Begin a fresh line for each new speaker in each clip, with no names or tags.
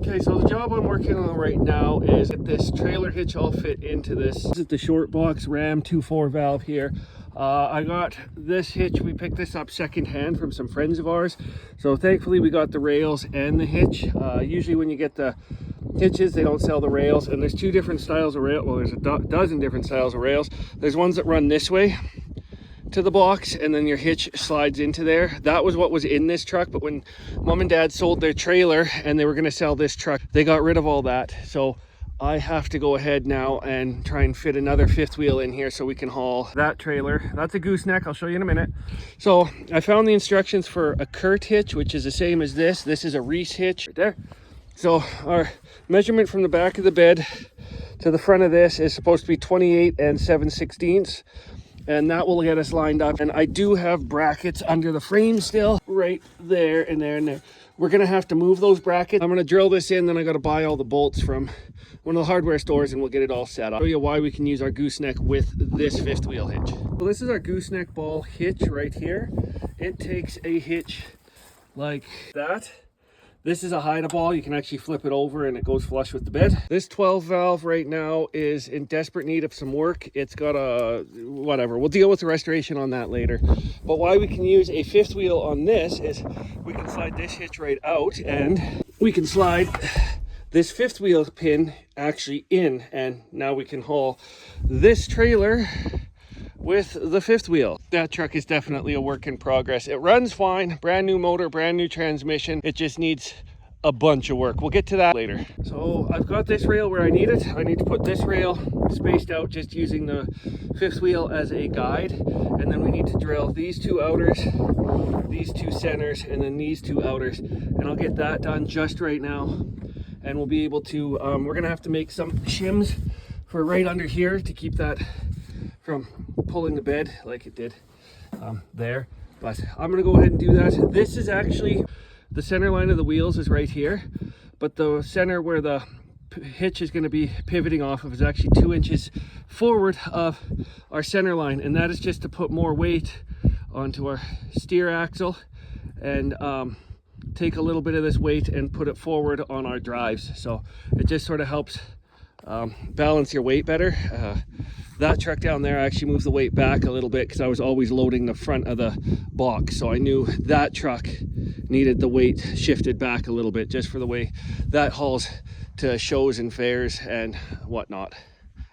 Okay, so the job I'm working on right now is that this trailer hitch all fit into this. This is the short box Ram 2.4 valve here. I got this hitch, we picked this up secondhand from some friends of ours. So thankfully we got the rails and the hitch. Usually when you get the hitches, they don't sell the rails, and there's two different styles of rail. Well, there's a dozen different styles of rails. There's ones that run this way to the box, and then your hitch slides into there. That was what was in this truck, but when mom and dad sold their trailer and they were going to sell this truck, they got rid of all that. So I have to go ahead now and try and fit another fifth wheel in here so we can haul that trailer. That's a gooseneck, I'll show you in a minute. So I found the instructions for a Kurt hitch, which is the same as this. This is a Reese hitch right there. So our measurement from the back of the bed to the front of this is supposed to be 28 and 7/16, and that will get us lined up. And I do have brackets under the frame still, right there and there and there. We're gonna have to move those brackets. I'm gonna drill this in, then I gotta buy all the bolts from one of the hardware stores, and we'll get it all set up. I'll show you why we can use our gooseneck with this fifth wheel hitch. So this is our gooseneck ball hitch right here. It takes a hitch like that. This is a hide-a-ball. You can actually flip it over and it goes flush with the bed. This 12 valve right now is in desperate need of some work. It's got a, whatever, we'll deal with the restoration on that later. But why we can use a fifth wheel on this is we can slide this hitch right out, and we can slide this fifth wheel pin actually in, and now we can haul this trailer with the fifth wheel. That truck is definitely a work in progress. It runs fine, brand new motor, brand new transmission. It just needs a bunch of work. We'll get to that later. So I've got this rail where I need it. I need to put this rail spaced out just using the fifth wheel as a guide. And then we need to drill these two outers, these two centers, and then these two outers. And I'll get that done just right now. And we'll be able to, we're gonna have to make some shims for right under here to keep that from pulling the bed like it did there. But I'm gonna go ahead and do that. This is actually, the center line of the wheels is right here, but the center where the hitch is going to be pivoting off of is actually 2 inches forward of our center line, and that is just to put more weight onto our steer axle and take a little bit of this weight and put it forward on our drives. So it just sort of helps balance your weight better. That truck down there actually moves the weight back a little bit because I was always loading the front of the box, so I knew that truck needed the weight shifted back a little bit just for the way that hauls to shows and fairs and whatnot,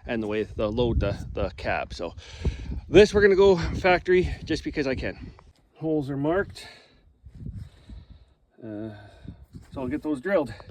and the way the load the cab. So this we're gonna go factory just because I can. Holes are marked, so I'll get those drilled.